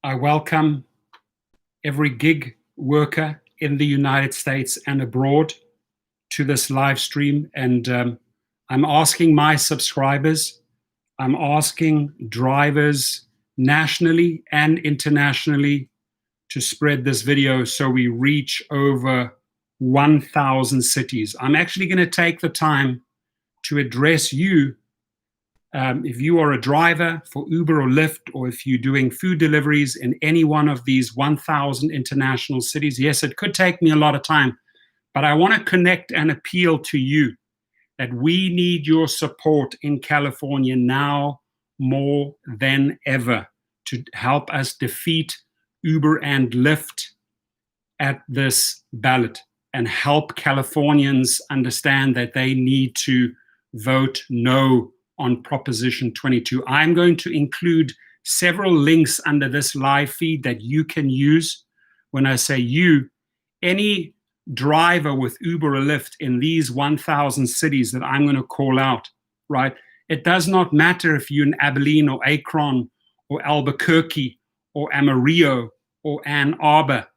I welcome every gig worker in the United States and abroad to this live stream. And I'm asking my subscribers, I'm asking drivers nationally and internationally to spread this video so we reach over 1,000 cities. I'm actually going to take the time to address you. If you are a driver for Uber or Lyft, or if you're doing food deliveries in any one of these 1,000 international cities, yes, it could take me a lot of time, but I want to connect and appeal to you that we need your support in California now more than ever to help us defeat Uber and Lyft at this ballot and help Californians understand that they need to vote no on Proposition 22. I'm going to include several links under this live feed that you can use. When I say you, any driver with Uber or Lyft in these 1,000 cities that I'm going to call out, right? It does not matter if you're in Abilene or Akron or Albuquerque or Amarillo or Ann Arbor.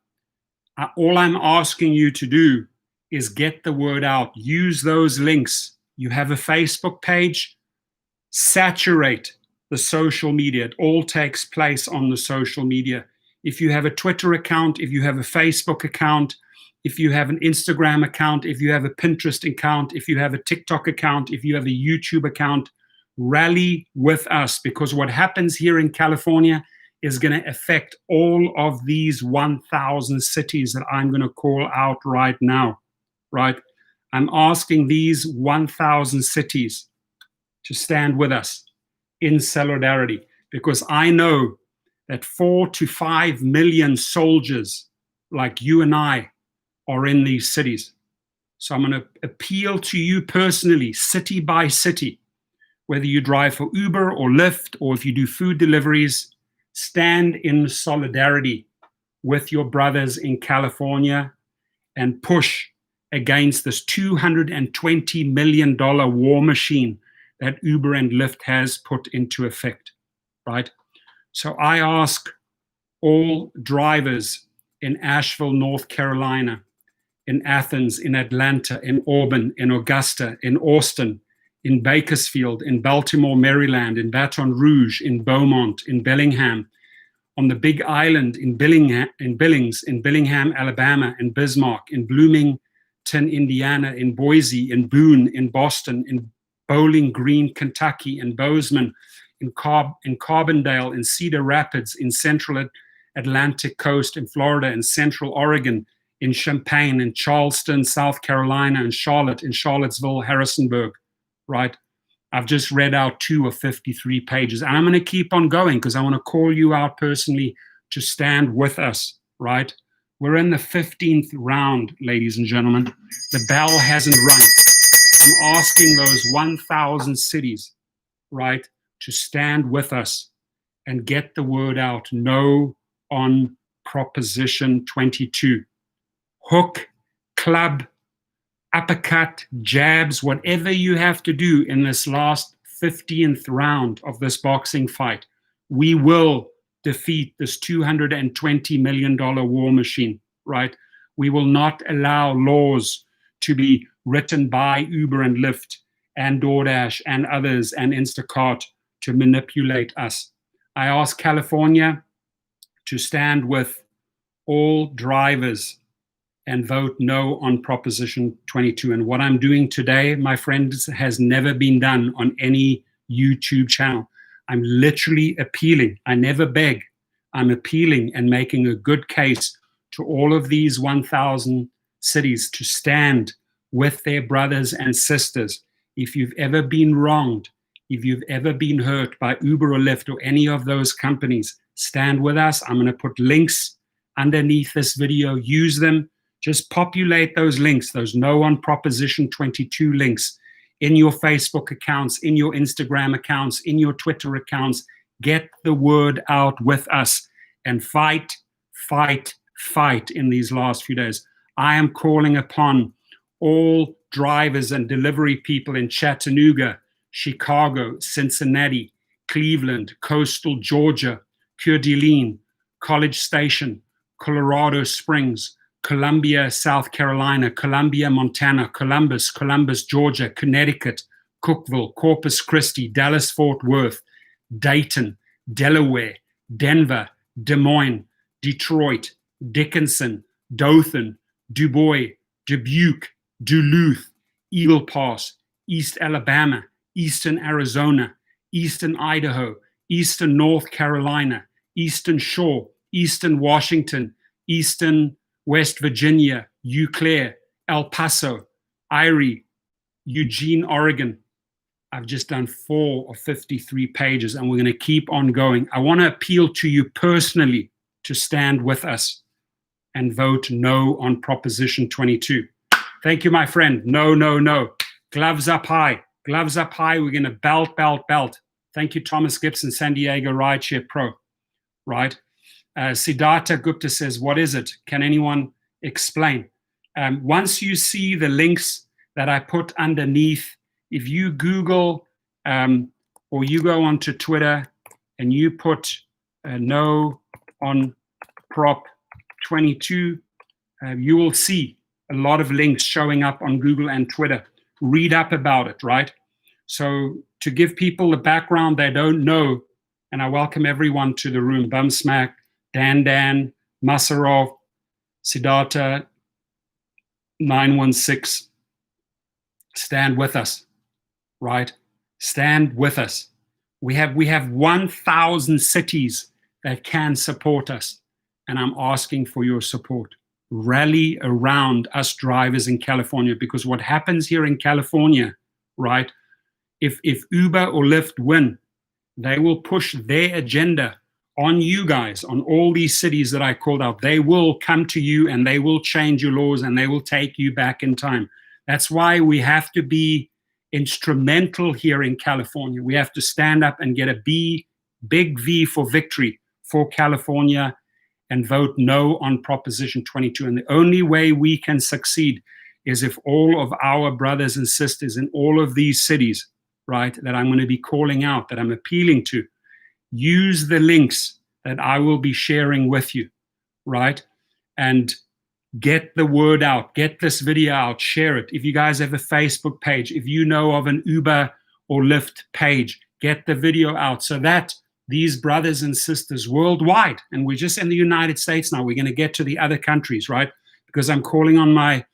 All I'm asking you to do is get the word out. Use those links. You have a Facebook page. Saturate the social media. It all takes place on the social media. If you have a Twitter account, if you have a Facebook account, if you have an Instagram account, if you have a Pinterest account, if you have a TikTok account, if you have a YouTube account, rally with us, because what happens here in California is going to affect all of these 1,000 cities that I'm going to call out right now, right? I'm asking these 1,000 cities to stand with us in solidarity, because I know that 4 to 5 million soldiers like you and I are in these cities. So I'm going to appeal to you personally, city by city, whether you drive for Uber or Lyft, or if you do food deliveries, stand in solidarity with your brothers in California and push against this $220 million war machine that Uber and Lyft has put into effect, right? So I ask all drivers in Asheville, North Carolina, in Athens, in Atlanta, in Auburn, in Augusta, in Austin, in Bakersfield, in Baltimore, Maryland, in Baton Rouge, in Beaumont, in Bellingham, on the Big Island, in Billings, in Bellingham, Alabama, in Bismarck, in Bloomington, Indiana, in Boise, in Boone, in Boston, in Bowling Green, Kentucky, in Bozeman, in Carbondale, in Cedar Rapids, in Central Atlantic Coast, in Florida, in Central Oregon, in Champaign, in Charleston, South Carolina, in Charlotte, in Charlottesville, Harrisonburg, right? I've just read out 2 of 53 pages. And I'm going to keep on going because I want to call you out personally to stand with us, right? We're in the 15th round, ladies and gentlemen. The bell hasn't rung. I'm asking those 1,000 cities, right, to stand with us and get the word out. No on Proposition 22. Hook, club, uppercut, jabs, whatever you have to do in this last 15th round of this boxing fight, we will defeat this $220 million war machine, right? We will not allow laws to be written by Uber and Lyft and DoorDash and others and Instacart to manipulate us. I ask California to stand with all drivers and vote no on Proposition 22. And what I'm doing today, my friends, has never been done on any YouTube channel. I'm literally appealing. I never beg. I'm appealing and making a good case to all of these 1,000 cities to stand with their brothers and sisters. If you've ever been wronged, if you've ever been hurt by Uber or Lyft or any of those companies, stand with us. I'm going to put links underneath this video. Use them. Just populate those links, those no on Proposition 22 links in your Facebook accounts, in your Instagram accounts, in your Twitter accounts. Get the word out with us and fight, fight, fight in these last few days. I am calling upon all drivers and delivery people in Chattanooga, Chicago, Cincinnati, Cleveland, coastal Georgia, Coeur d'Alene, College Station, Colorado Springs, Columbia, South Carolina, Columbia, Montana, Columbus, Georgia, Connecticut, Cookeville, Corpus Christi, Dallas, Fort Worth, Dayton, Delaware, Denver, Des Moines, Detroit, Dickinson, Dothan, Du Bois, Dubuque, Duluth, Eagle Pass, East Alabama, Eastern Arizona, Eastern Idaho, Eastern North Carolina, Eastern Shore, Eastern Washington, Eastern West Virginia, Eau Claire, El Paso, Erie, Eugene, Oregon. I've just done 4 of 53 pages, and we're going to keep on going. I want to appeal to you personally to stand with us and vote no on Proposition 22. Thank you, my friend. No, no, no. Gloves up high. Gloves up high. We're going to belt, belt, belt. Thank you, Thomas Gibson, San Diego Rideshare Pro. Right? Siddhartha Gupta says, what is it? Can anyone explain? Once you see the links that I put underneath, if you Google or you go onto Twitter and you put no on Prop 22, you will see a lot of links showing up on Google and Twitter. Read up about it, right? So to give people the background they don't know, and I welcome everyone to the room, Bumsmack, Dan, Masarov, Siddhartha, 916, stand with us, right? Stand with us. We have 1,000 cities that can support us, and I'm asking for your support. Rally around us drivers in California, because what happens here in California, right? If Uber or Lyft win, they will push their agenda on you guys, on all these cities that I called out. They will come to you and they will change your laws and they will take you back in time. That's why we have to be instrumental here in California. We have to stand up and get a big V for victory for California and vote no on Proposition 22. And the only way we can succeed is if all of our brothers and sisters in all of these cities, right, that I'm going to be calling out, that I'm appealing to, use the links that I will be sharing with you, right? And get the word out, get this video out, share it. If you guys have a Facebook page, if you know of an Uber or Lyft page, get the video out so that these brothers and sisters worldwide, and we're just in the United States now, we're going to get to the other countries, right? Because I'm calling on my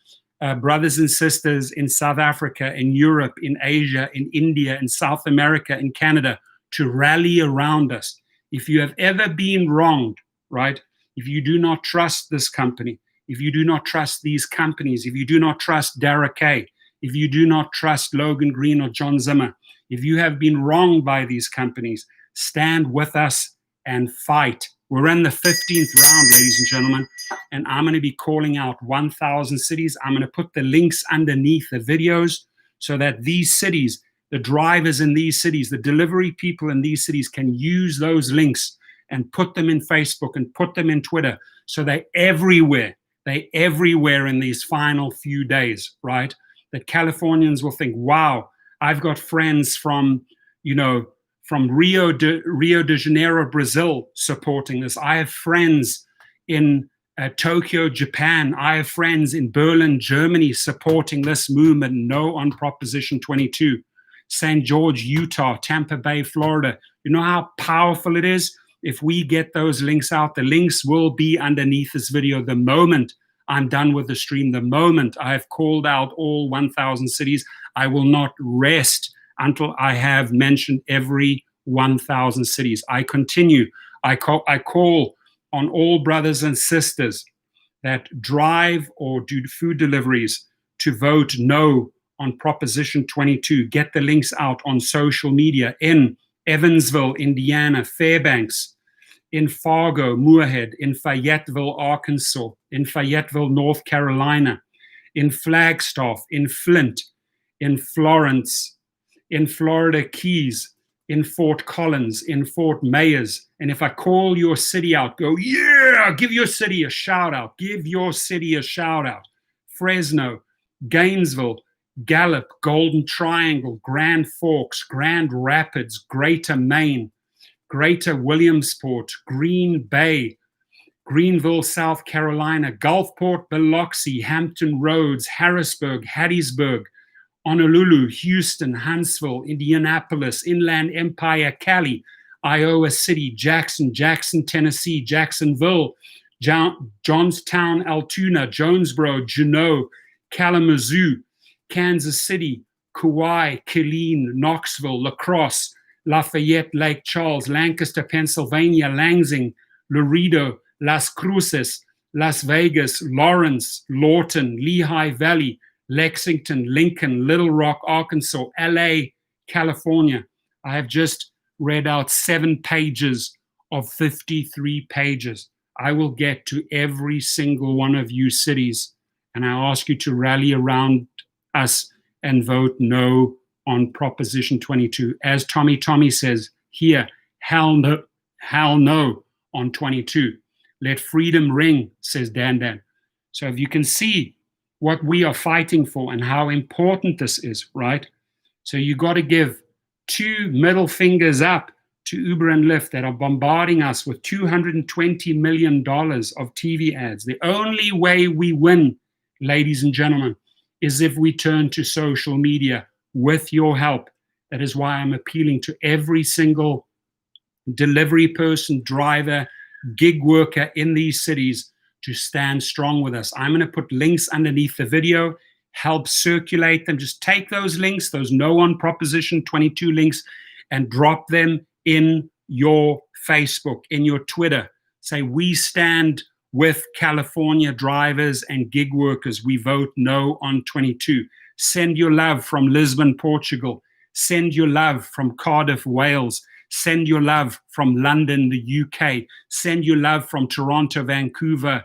brothers and sisters in South Africa, in Europe, in Asia, in India, in South America, in Canada, to rally around us. If you have ever been wronged, right? If you do not trust this company, if you do not trust these companies, if you do not trust Dara K, if you do not trust Logan Green or John Zimmer, if you have been wronged by these companies, stand with us and fight. We're in the 15th round, ladies and gentlemen, and I'm going to be calling out 1,000 cities. I'm going to put the links underneath the videos so that these cities, the drivers in these cities, the delivery people in these cities can use those links and put them in Facebook and put them in Twitter so they're everywhere in these final few days, right? That Californians will think, wow, I've got friends from Rio de Janeiro, Brazil, supporting this. I have friends in Tokyo, Japan. I have friends in Berlin, Germany, supporting this movement, no on Proposition 22. St. George, Utah, Tampa Bay, Florida. You know how powerful it is? If we get those links out, the links will be underneath this video the moment I'm done with the stream, the moment I have called out all 1,000 cities. I will not rest until I have mentioned every 1,000 cities. I continue. I call on all brothers and sisters that drive or do food deliveries to vote no on Proposition 22. Get the links out on social media in Evansville, Indiana, Fairbanks, in Fargo, Moorhead, in Fayetteville, Arkansas, in Fayetteville, North Carolina, in Flagstaff, in Flint, in Florence, in Florida Keys, in Fort Collins, in Fort Myers. And if I call your city out, go, yeah, give your city a shout out. Give your city a shout out. Fresno, Gainesville, Gallup, Golden Triangle, Grand Forks, Grand Rapids, Greater Maine, Greater Williamsport, Green Bay, Greenville, South Carolina, Gulfport, Biloxi, Hampton Roads, Harrisburg, Hattiesburg, Honolulu, Houston, Huntsville, Indianapolis, Inland Empire, Cali, Iowa City, Jackson, Tennessee, Jacksonville, Johnstown, Altoona, Jonesboro, Juneau, Kalamazoo, Kansas City, Kauai, Killeen, Knoxville, La Crosse, Lafayette, Lake Charles, Lancaster, Pennsylvania, Lansing, Laredo, Las Cruces, Las Vegas, Lawrence, Lawton, Lehigh Valley, Lexington, Lincoln, Little Rock, Arkansas, LA, California. I have just read out 7 pages of 53 pages. I will get to every single one of you cities, and I ask you to rally around us and vote no on Proposition 22. As Tommy says here, hell no on 22. Let freedom ring, says Dan. So if you can see what we are fighting for and how important this is, right? So you got to give 2 middle fingers up to Uber and Lyft that are bombarding us with $220 million of TV ads. The only way we win, ladies and gentlemen, is if we turn to social media with your help. That is why I'm appealing to every single delivery person, driver, gig worker in these cities to stand strong with us. I'm going to put links underneath the video, help circulate them. Just take those links, those no on Proposition 22 links, and drop them in your Facebook, in your Twitter. Say, we stand with California drivers and gig workers. We vote no on 22. Send your love from Lisbon, Portugal. Send your love from Cardiff, Wales. Send your love from London, the UK. Send your love from Toronto, Vancouver,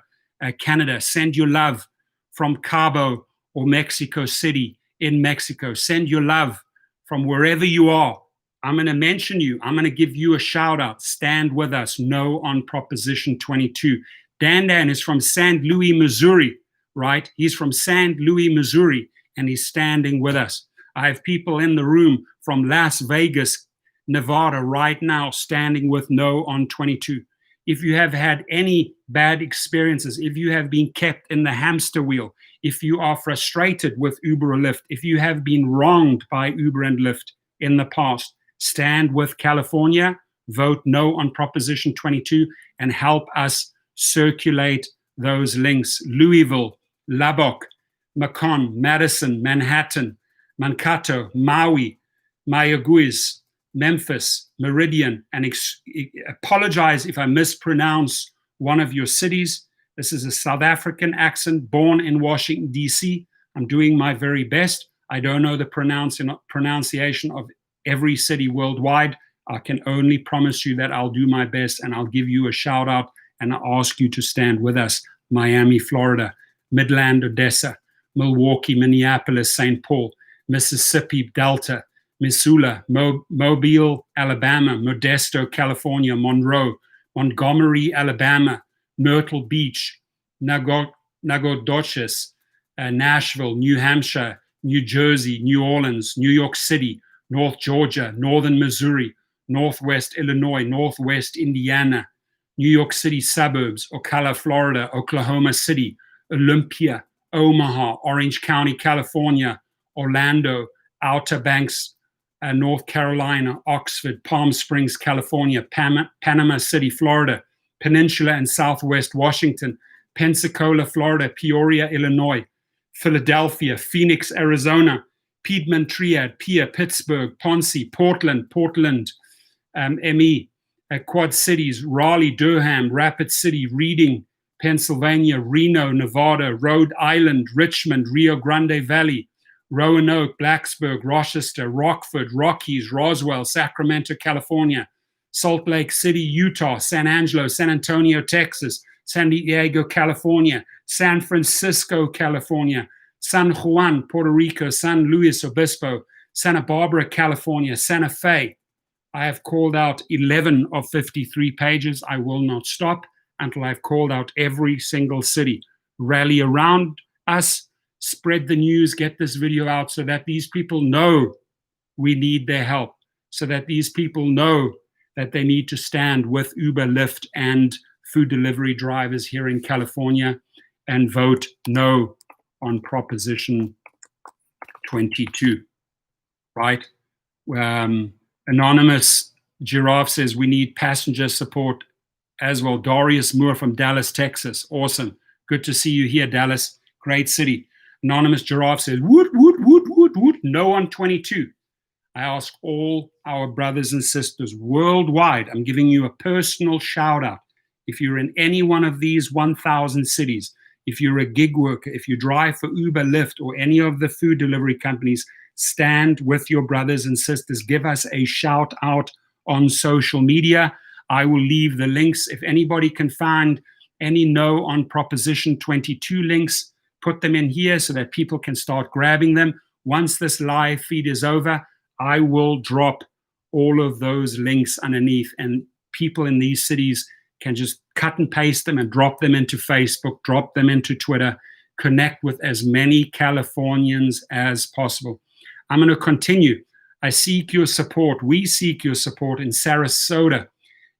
Canada. Send your love from Cabo or Mexico City in Mexico. Send your love from wherever you are. I'm going to mention you. I'm going to give you a shout out. Stand with us. No on Proposition 22. Dan is from St. Louis, Missouri, right? He's from St. Louis, Missouri, and he's standing with us. I have people in the room from Las Vegas, Nevada right now standing with no on 22. If you have had any bad experiences, if you have been kept in the hamster wheel, if you are frustrated with Uber or Lyft, if you have been wronged by Uber and Lyft in the past, stand with California, vote no on Proposition 22, and help us circulate those links. Louisville, Lubbock, Macon, Madison, Manhattan, Mankato, Maui, Mayaguez, Memphis, Meridian, and apologize if I mispronounce one of your cities. This is a South African accent, born in Washington, D.C. I'm doing my very best. I don't know the pronunciation of every city worldwide. I can only promise you that I'll do my best, and I'll give you a shout out and I'll ask you to stand with us. Miami, Florida, Midland, Odessa, Milwaukee, Minneapolis, St. Paul, Mississippi Delta, Missoula, Mobile, Alabama, Modesto, California, Monroe, Montgomery, Alabama, Myrtle Beach, Nacogdoches, Nashville, New Hampshire, New Jersey, New Orleans, New York City, North Georgia, Northern Missouri, Northwest Illinois, Northwest Indiana, New York City suburbs, Ocala, Florida, Oklahoma City, Olympia, Omaha, Orange County, California, Orlando, Outer Banks, North Carolina, Oxford, Palm Springs, California, Panama City, Florida, Peninsula and Southwest Washington, Pensacola, Florida, Peoria, Illinois, Philadelphia, Phoenix, Arizona, Piedmont Triad, Pierre, Pittsburgh, Ponce, Portland, ME, Quad Cities, Raleigh, Durham, Rapid City, Reading, Pennsylvania, Reno, Nevada, Rhode Island, Richmond, Rio Grande Valley, Roanoke, Blacksburg, Rochester, Rockford, Rockies, Roswell, Sacramento, California, Salt Lake City, Utah, San Angelo, San Antonio, Texas, San Diego, California, San Francisco, California, San Juan, Puerto Rico, San Luis Obispo, Santa Barbara, California, Santa Fe. I have called out 11 of 53 pages. I will not stop until I've called out every single city. Rally around us. Spread the news, get this video out so that these people know we need their help, so that these people know that they need to stand with Uber, Lyft, and food delivery drivers here in California, and vote no on Proposition 22, right? Anonymous Giraffe says we need passenger support as well. Darius Moore from Dallas, Texas. Awesome. Good to see you here, Dallas. Great city. Anonymous Giraffe says, woot, no on 22. I ask all our brothers and sisters worldwide, I'm giving you a personal shout out. If you're in any one of these 1,000 cities, if you're a gig worker, if you drive for Uber, Lyft, or any of the food delivery companies, stand with your brothers and sisters. Give us a shout out on social media. I will leave the links. If anybody can find any no on Proposition 22 links, put them in here so that people can start grabbing them. Once this live feed is over, I will drop all of those links underneath, and people in these cities can just cut and paste them and drop them into Facebook, drop them into Twitter, connect with as many Californians as possible. I'm going to continue. I seek your support. We seek your support in Sarasota,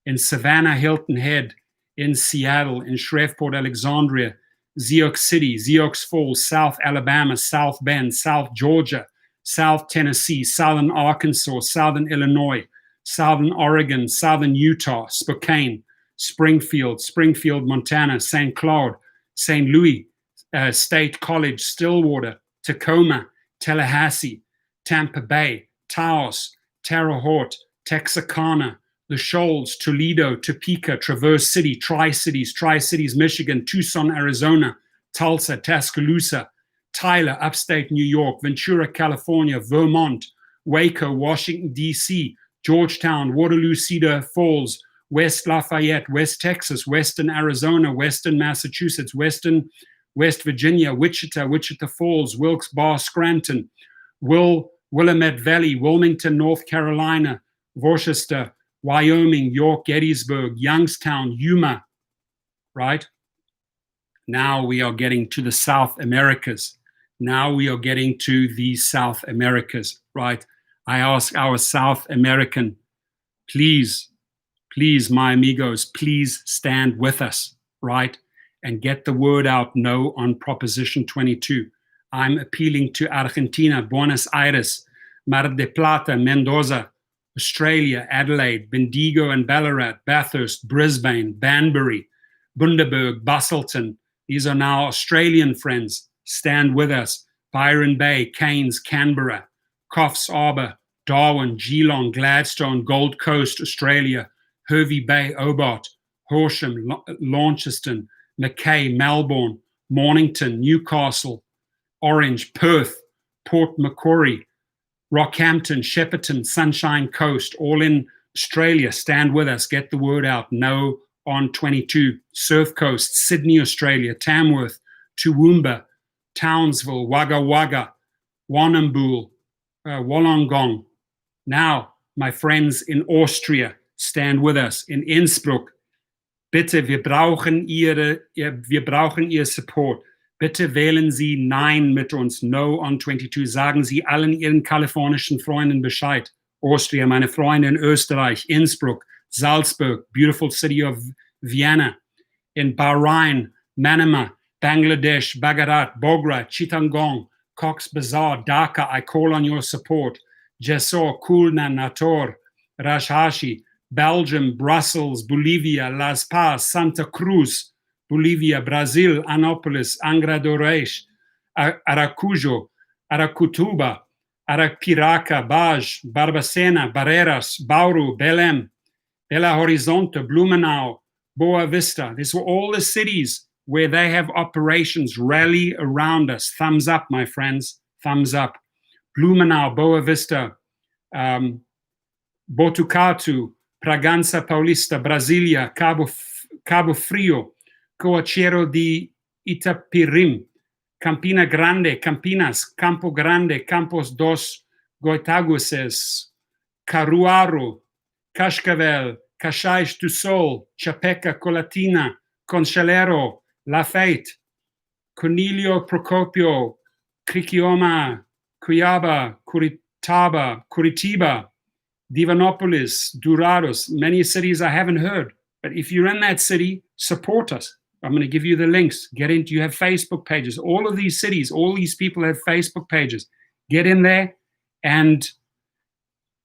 in Savannah, Hilton Head, in Seattle, in Shreveport, Alexandria, Sioux City, Sioux Falls, South Alabama, South Bend, South Georgia, South Tennessee, Southern Arkansas, Southern Illinois, Southern Oregon, Southern Utah, Spokane, Springfield, Montana, St. Cloud, St. Louis, State College, Stillwater, Tacoma, Tallahassee, Tampa Bay, Taos, Terre Haute, Texarkana, the Shoals, Toledo, Topeka, Traverse City, Tri-Cities, Michigan, Tucson, Arizona, Tulsa, Tuscaloosa, Tyler, upstate New York, Ventura, California, Vermont, Waco, Washington, D.C., Georgetown, Waterloo, Cedar Falls, West Lafayette, West Texas, Western Arizona, Western Massachusetts, West Virginia, Wichita Falls, Wilkes-Barre, Scranton, Willamette Valley, Wilmington, North Carolina, Worcester, Wyoming, York, Gettysburg, Youngstown, Yuma, right? Now we are getting to the South Americas. Now we are getting to the South Americas, right? I ask our South American, please, my amigos, please stand with us, right? And get the word out no on Proposition 22. I'm appealing to Argentina, Buenos Aires, Mar del Plata, Mendoza, Australia, Adelaide, Bendigo and Ballarat, Bathurst, Brisbane, Banbury, Bundaberg, Busselton. These are now Australian friends. Stand with us. Byron Bay, Cairns, Canberra, Coffs Harbour, Darwin, Geelong, Gladstone, Gold Coast, Australia, Hervey Bay, Hobart, Horsham, Launceston, Mackay, Melbourne, Mornington, Newcastle, Orange, Perth, Port Macquarie, Rockhampton, Shepparton, Sunshine Coast, all in Australia. Stand with us. Get the word out. No on 22. Surf Coast, Sydney, Australia, Tamworth, Toowoomba, Townsville, Wagga Wagga, Warrnambool, Wollongong. Now, my friends in Austria, stand with us. In Innsbruck, bitte, wir brauchen Ihr Support. Bitte wählen Sie Nein mit uns, No on 22. Sagen Sie allen Ihren kalifornischen Freunden Bescheid. Austria, meine Freunde in Österreich, Innsbruck, Salzburg, beautiful city of Vienna, in Bahrain, Manama, Bangladesh, Bagarat, Bogra, Chittagong, Cox's Bazar, Dhaka, I call on your support. Jessore, Khulna, Nator, Rajshahi, Belgium, Brussels, Bolivia, Las Paz, Santa Cruz, Bolivia, Brazil, Anápolis, Angra do Reis, Aracujo, Aracutuba, Arapiraca, Baj, Barbacena, Barreiras, Bauru, Belém, Belo Horizonte, Blumenau, Boa Vista. These were all the cities where they have operations. Rally around us. Thumbs up, my friends. Thumbs up. Blumenau, Boa Vista, Botucatu, Bragança Paulista, Brasilia, Cabo Frio, Coachero de Itapirim, Campina Grande, Campinas, Campo Grande, Campos dos Goitaguases, Caruaru, Cascavel, Caxias do Sul, Chapecó, Colatina, Conchalero, Lafayette, Cornelio Procopio, Criciúma, Cuiabá, Curitiba, Divanopolis, Dourados, many cities I haven't heard. But if you're in that city, support us. I'm going to give you the links. Get into, you have Facebook pages. All of these cities, all these people have Facebook pages. Get in there and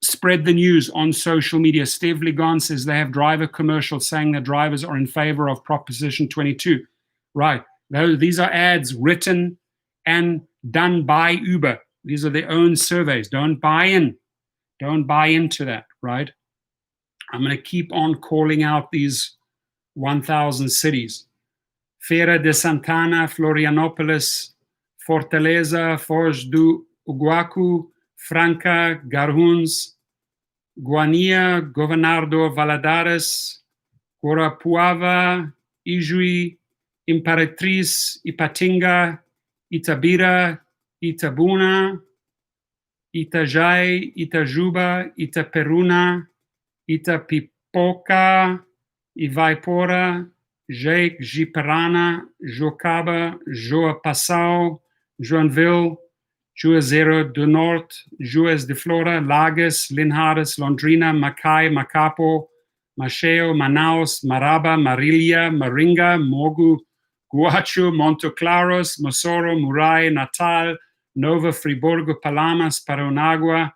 spread the news on social media. Steve Ligon says they have driver commercials saying that drivers are in favor of Proposition 22. Right. These are ads written and done by Uber. These are their own surveys. Don't buy in. Don't buy into that, right? I'm going to keep on calling out these 1,000 cities. Feira de Santana, Florianopolis, Fortaleza, Foz do Iguaçu, Franca, Garhuns, Guania, Governador Valadares, Guarapuava, Ijuí, Imperatriz, Ipatinga, Itabira, Itabuna, Itajai, Itajuba, Itaperuna, Itapipoca, Ivaipora, Jiparana, Jocaba, Joapassau, Joinville, Juazeiro do Norte, Juiz de Fora, Lagos, Linhares, Londrina, Macai, Macapo, Macheo, Manaus, Maraba, Marília, Maringa, Mogu, Guacho, Monte Claros, Mosoro, Murai, Natal, Nova Friburgo, Palamas, Paranagua,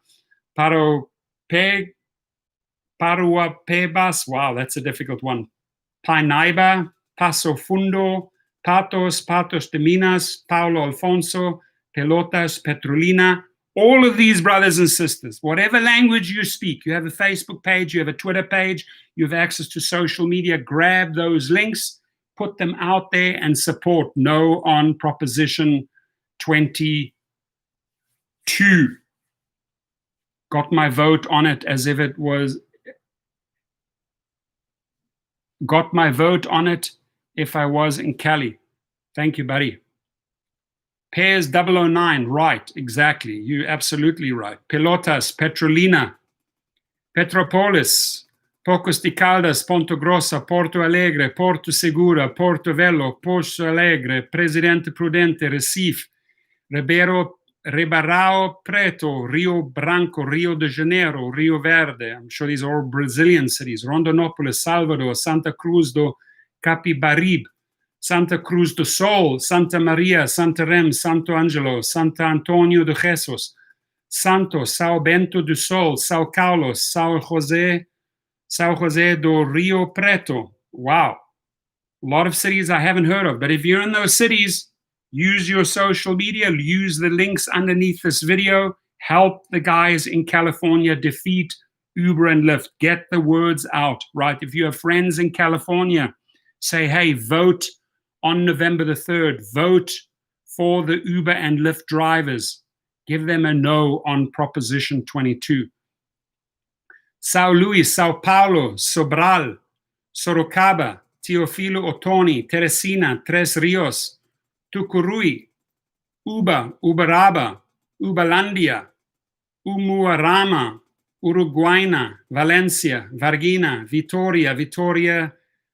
Paruapebas, wow, that's a difficult one. Painaiba, Paso Fundo, Patos de Minas, Paulo Alfonso, Pelotas, Petrolina, all of these brothers and sisters, whatever language you speak, you have a Facebook page, you have a Twitter page, you have access to social media, grab those links, put them out there and support No on Proposition 22. Got my vote on it as if it was, got my vote on it if I was in Cali. Thank you, buddy. Pairs 009, right, exactly. You're absolutely right. Pelotas, Petrolina, Petropolis, Pocos de Caldas, Ponto Grossa, Porto Alegre, Porto Segura, Porto Velho, Porto Alegre, Presidente Prudente, Recife, Ribeirão Preto, Rio Branco, Rio de Janeiro, Rio Verde. I'm sure these are all Brazilian cities. Rondonópolis, Salvador, Santa Cruz do Capibaribe, Santa Cruz do Sul, Santa Maria, Santarém, Santo Angelo, Santo Antônio de Jesus, Santos, São Bento do Sul, São Carlos, São José do Rio Preto. Wow. A lot of cities I haven't heard of, but if you're in those cities, use your social media, use the links underneath this video, help the guys in California defeat Uber and Lyft, get the words out, right? If you have friends in California, say, hey, vote on November the 3rd, vote for the Uber and Lyft drivers. Give them a no on Proposition 22. São Luís, São Paulo, Sobral, Sorocaba, Teofilo Otoni, Teresina, Tres Rios, Tucuruí, Uberaba, Uberlândia, Umuarama, Uruguaina, Valencia, Varginha, Vitória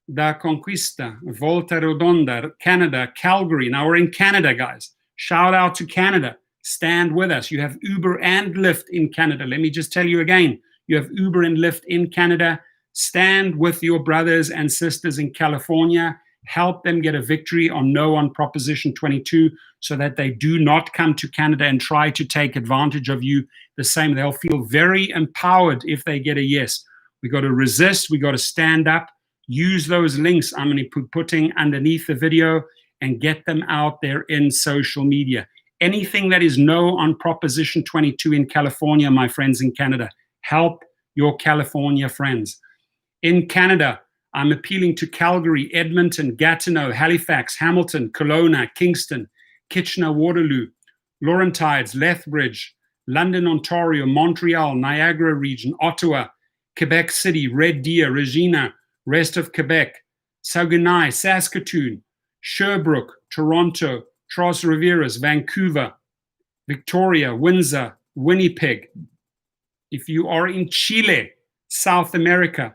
da Conquista, Volta Redonda, Canada, Calgary. Now we're in Canada, guys. Shout out to Canada. Stand with us. You have Uber and Lyft in Canada. Let me just tell you again. You have Uber and Lyft in Canada. Stand with your brothers and sisters in California. Help them get a victory on No on Proposition 22 so that they do not come to Canada and try to take advantage of you the same. They'll feel very empowered if they get a yes. We got to resist. We got to stand up. Use those links I'm going to be putting underneath the video and get them out there in social media. Anything that is No on Proposition 22 in California, my friends in Canada, help your California friends. In Canada, I'm appealing to Calgary, Edmonton, Gatineau, Halifax, Hamilton, Kelowna, Kingston, Kitchener-Waterloo, Laurentides, Lethbridge, London, Ontario, Montreal, Niagara region, Ottawa, Quebec City, Red Deer, Regina, rest of Quebec, Saguenay, Saskatoon, Sherbrooke, Toronto, Trois-Rivières, Vancouver, Victoria, Windsor, Winnipeg. If you are in Chile, South America,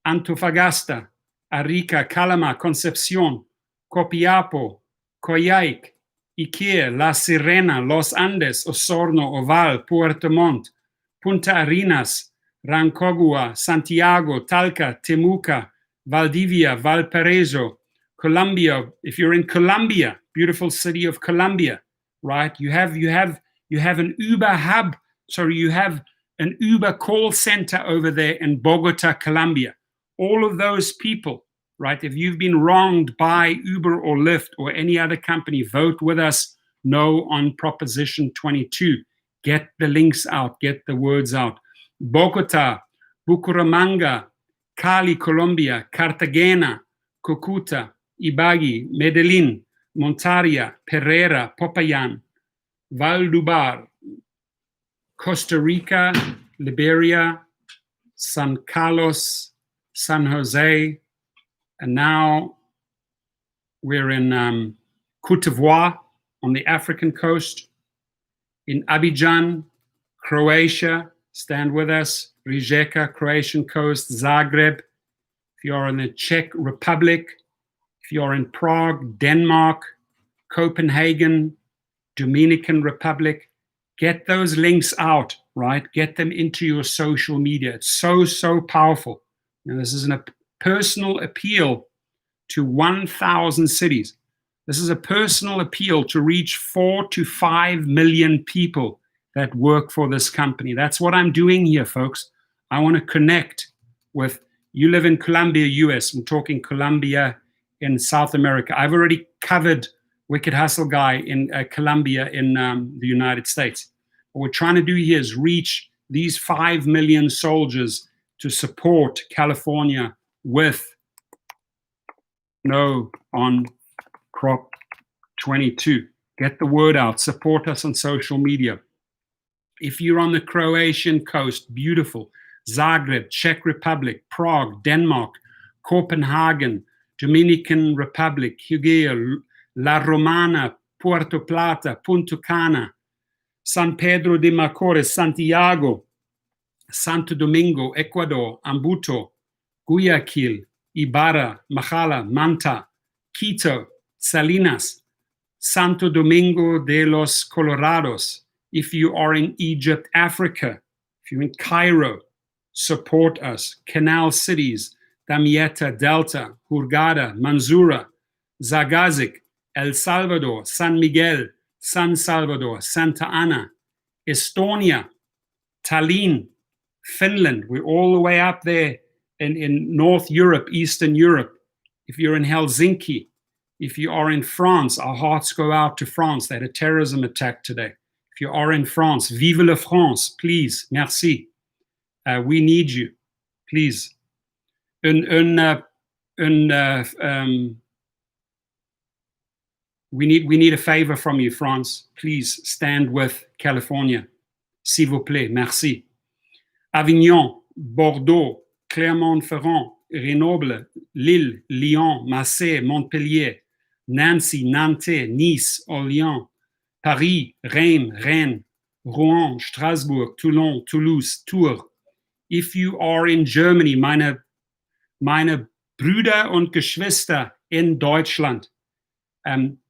Antofagasta, Arica, Calama, Concepcion, Copiapo, Coyhaique, Iquique, La Sirena, Los Andes, Osorno, Oval, Puerto Montt, Punta Arenas, Rancagua, Santiago, Talca, Temuca, Valdivia, Valparaiso, Colombia. If you're in Colombia, beautiful city of Colombia, right? You have an Uber hub. Sorry, you have an Uber call center over there in Bogota, Colombia. All of those people, right? If you've been wronged by Uber or Lyft or any other company, vote with us. No on Proposition 22. Get the links out. Get the words out. Bogota, Bucaramanga, Cali, Colombia, Cartagena, Cucuta, Ibagué, Medellin, Montaria, Pereira, Popayan, Valledupar, Costa Rica, Liberia, San Carlos, San Jose, and now we're in Cote d'Ivoire on the African coast, in Abidjan, Croatia, stand with us, Rijeka, Croatian coast, Zagreb. If you're in the Czech Republic, if you're in Prague, Denmark, Copenhagen, Dominican Republic, get those links out, right? Get them into your social media. It's so powerful. Now, this is a personal appeal to 1,000 cities. This is a personal appeal to reach 4 to 5 million people that work for this company. That's what I'm doing here, folks. I want to connect with, you live in Colombia, US. I'm talking Colombia in South America. I've already covered Wicked Hustle Guy in Colombia in the United States. What we're trying to do here is reach these 5 million soldiers to support California with no on Prop 22. Get the word out. Support us on social media. If you're on the Croatian coast, beautiful. Zagreb, Czech Republic, Prague, Denmark, Copenhagen, Dominican Republic, Hugea, La Romana, Puerto Plata, Punta Cana, San Pedro de Macorís, Santiago, Santo Domingo, Ecuador, Ambuto, Guayaquil, Ibarra, Majala, Manta, Quito, Salinas, Santo Domingo de los Colorados. If you are in Egypt, Africa, if you're in Cairo, support us. Canal cities, Damietta, Delta, Hurghada, Mansoura, Zagazik, El Salvador, San Miguel, San Salvador, Santa Ana, Estonia, Tallinn, Finland. We're all the way up there in North Europe, Eastern Europe. If you're in Helsinki, if you are in France, our hearts go out to France. They had a terrorism attack today. If you are in France, vive la France, please, merci. We need you, please. We need a favor from you, France. Please stand with California. S'il vous plaît, merci. Avignon, Bordeaux, Clermont-Ferrand, Grenoble, Lille, Lyon, Marseille, Montpellier, Nancy, Nantes, Nice, Orléans, Paris, Reims, Rennes, Rouen, Strasbourg, Toulon, Toulouse, Tours. If you are in Germany, meine Brüder und Geschwister in Deutschland,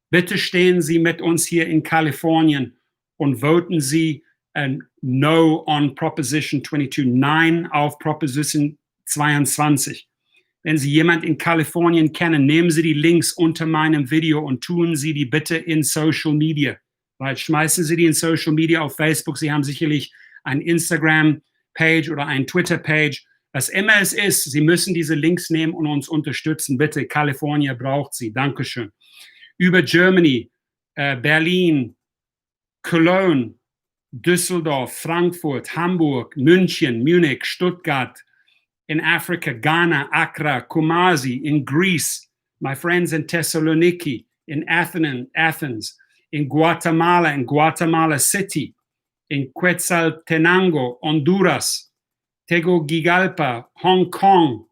bitte stehen Sie mit uns hier in Kalifornien und voten Sie No on Proposition 22, Nein auf Proposition 22. Wenn Sie jemand in Kalifornien kennen, nehmen Sie die Links unter meinem Video und tun Sie die bitte in Social Media. Right? Schmeißen Sie die in Social Media auf Facebook. Sie haben sicherlich ein Instagram-Page oder ein Twitter-Page. Was immer es ist, Sie müssen diese Links nehmen und uns unterstützen. Bitte, Kalifornien braucht Sie. Dankeschön. Über Germany, Berlin, Cologne, Düsseldorf, Frankfurt, Hamburg, München, Munich, Stuttgart, in Africa, Ghana, Accra, Kumasi, in Greece, my friends in Thessaloniki, in Athens, in Guatemala City, in Quetzaltenango, Honduras, Tegucigalpa, Hong Kong,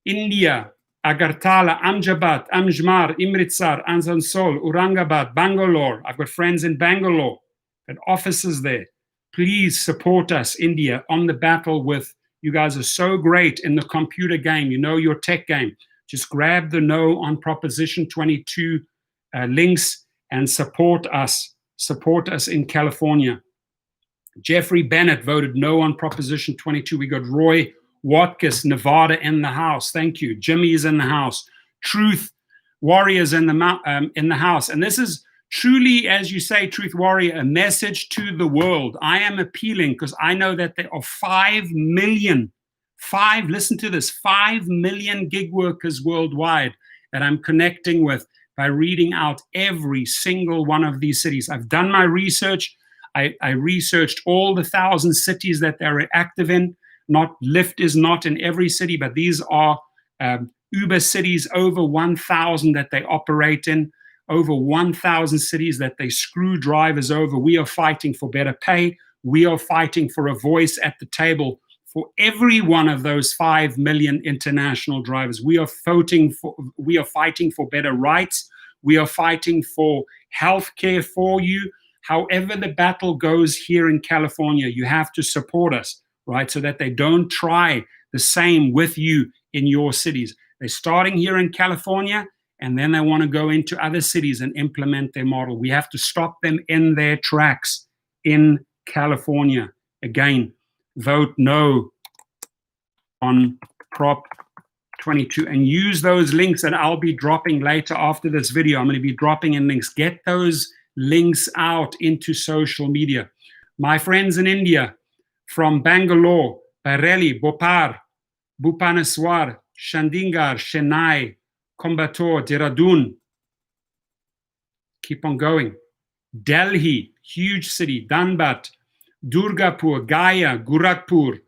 India, Agartala, Amjabat, Amjmar, Imritsar, Asansol, Aurangabad, Bangalore. I've got friends in Bangalore and offices there. Please support us, India, on the battle with, you guys are so great in the computer game. You know your tech game. Just grab the No on Proposition 22 links and support us. Support us in California. Jeffrey Bennett voted no on Proposition 22. We got Roy Watkins, Nevada in the house. Thank you. Jimmy's in the house. Truth Warriors in the house. And this is truly, as you say, Truth Warrior, a message to the world. I am appealing because I know that there are 5 million, listen to this, 5 million gig workers worldwide that I'm connecting with by reading out every single one of these cities. I've done my research. I researched all the 1,000 cities that they're active in. Lyft is not in every city, but these are Uber cities, over 1,000 that they operate in, over 1,000 cities that they screw drivers over. We are fighting for better pay. We are fighting for a voice at the table for every one of those 5 million international drivers. We are fighting for better rights. We are fighting for health care for you. However the battle goes here in California, you have to support us, right? So that they don't try the same with you in your cities. They're starting here in California, and then they want to go into other cities and implement their model. We have to stop them in their tracks in California. Again, vote no on Prop 22 and use those links that I'll be dropping later after this video. I'm going to be dropping in links. Get those links out into social media. My friends in India, from Bangalore, Bareilly, Bhopal, Bhubaneswar, Chandigarh, Chennai, Coimbatore, Dehradun. Keep on going. Delhi, huge city, Dhanbad, Durgapur, Gaya, Gorakhpur,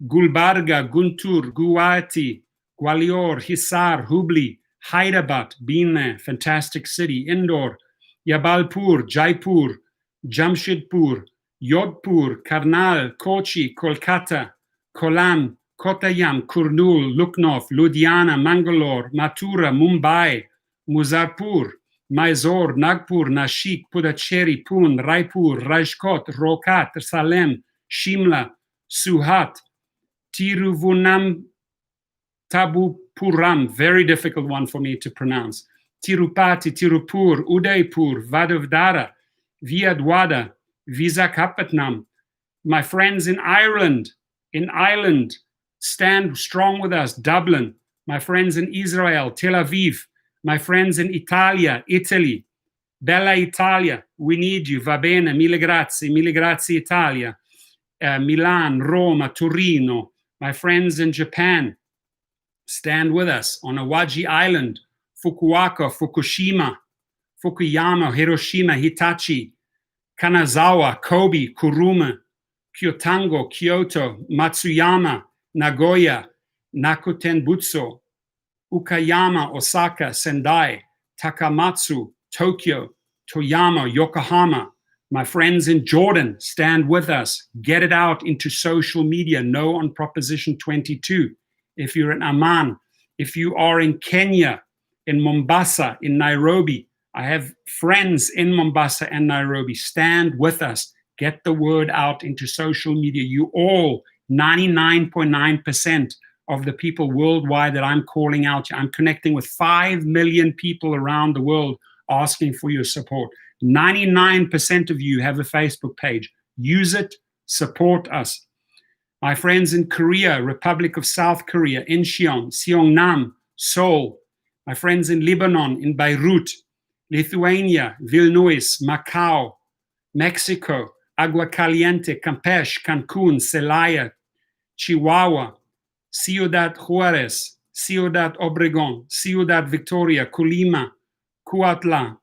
Gulbarga, Guntur, Guwahati, Gwalior, Hisar, Hubli, Hyderabad, been there, fantastic city, Indore, Jabalpur, Jaipur, Jamshedpur, Jodhpur, Karnal, Kochi, Kolkata, Kollam, Kottayam, Kurnool, Lucknow, Ludhiana, Mangalore, Mathura, Mumbai, Muzaffarpur, Mysore, Nagpur, Nashik, Puducherry, Pune, Raipur, Rajkot, Rohtak, Salem, Shimla, Suhat, Tiruvananthapuram, very difficult one for me to pronounce, Tirupati, Tirupur, Udaipur, Vadodara, Vijayawada, Visakhapatnam. My friends in Ireland, stand strong with us, Dublin. My friends in Israel, Tel Aviv. My friends in Italy, Bella Italia, we need you, va bene, mille grazie Italia. Milan, Roma, Torino. My friends in Japan, stand with us. On Awaji Island, Fukuoka, Fukushima, Fukuyama, Hiroshima, Hitachi, Kanazawa, Kobe, Kuruma, Kyotango, Kyoto, Matsuyama, Nagoya, Nakutenbutsu, Ukayama, Osaka, Sendai, Takamatsu, Tokyo, Toyama, Yokohama. My friends in Jordan, stand with us. Get it out into social media. No on Proposition 22. If you're in Amman, if you are in Kenya, in Mombasa, in Nairobi, I have friends in Mombasa and Nairobi. Stand with us. Get the word out into social media. You all, 99.9% of the people worldwide that I'm calling out, I'm connecting with 5 million people around the world asking for your support. 99% of you have a Facebook page. Use it, support us. My friends in Korea, Republic of South Korea, Incheon, Seongnam, Seoul. My friends in Lebanon, in Beirut, Lithuania, Vilnius, Macau, Mexico, Agua Caliente, Campeche, Cancun, Celaya, Chihuahua, Ciudad Juarez, Ciudad Obregón, Ciudad Victoria, Colima, Cuautla,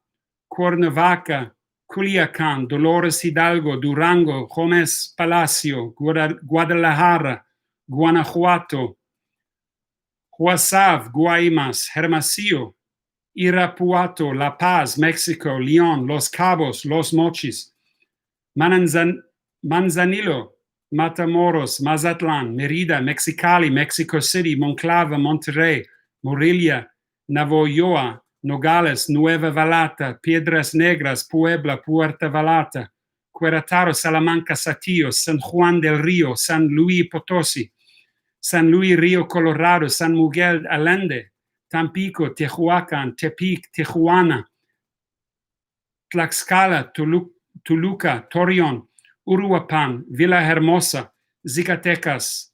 Cuernavaca, Culiacán, Dolores Hidalgo, Durango, Gómez Palacio, Guadalajara, Guanajuato, Guasave, Guaymas, Hermosillo, Irapuato, La Paz, Mexico, León, Los Cabos, Los Mochis, Manzanillo, Matamoros, Mazatlan, Mérida, Mexicali, Mexico City, Monclova, Monterrey, Morelia, Navojoa, Nogales, Nueva Vallarta, Piedras Negras, Puebla, Puerto Vallarta, Querétaro, Salamanca, Saltillo, San Juan del Río, San Luis Potosí, San Luis Río Colorado, San Miguel Allende, Tampico, Tehuacán, Tepic, Tijuana, Tlaxcala, Toluca, Torreón, Uruapan, Villahermosa, Zacatecas,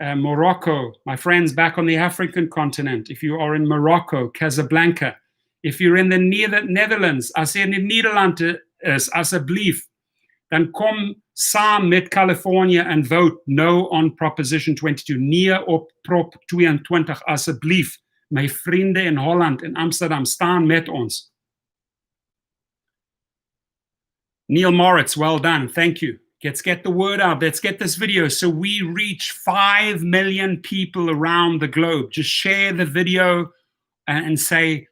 Morocco, my friends back on the African continent, if you are in Morocco, Casablanca, if you're in the Netherlands, as in the Nederland is, asseblief, dan kom saam met California and vote no on Proposition 22. Nee op Prop 22, asseblief. My vriende in Holland en Amsterdam, staan met ons. Neil Moritz, well done. Thank you. Let's get the word out. Let's get this video so we reach 5 million people around the globe. Just share the video and say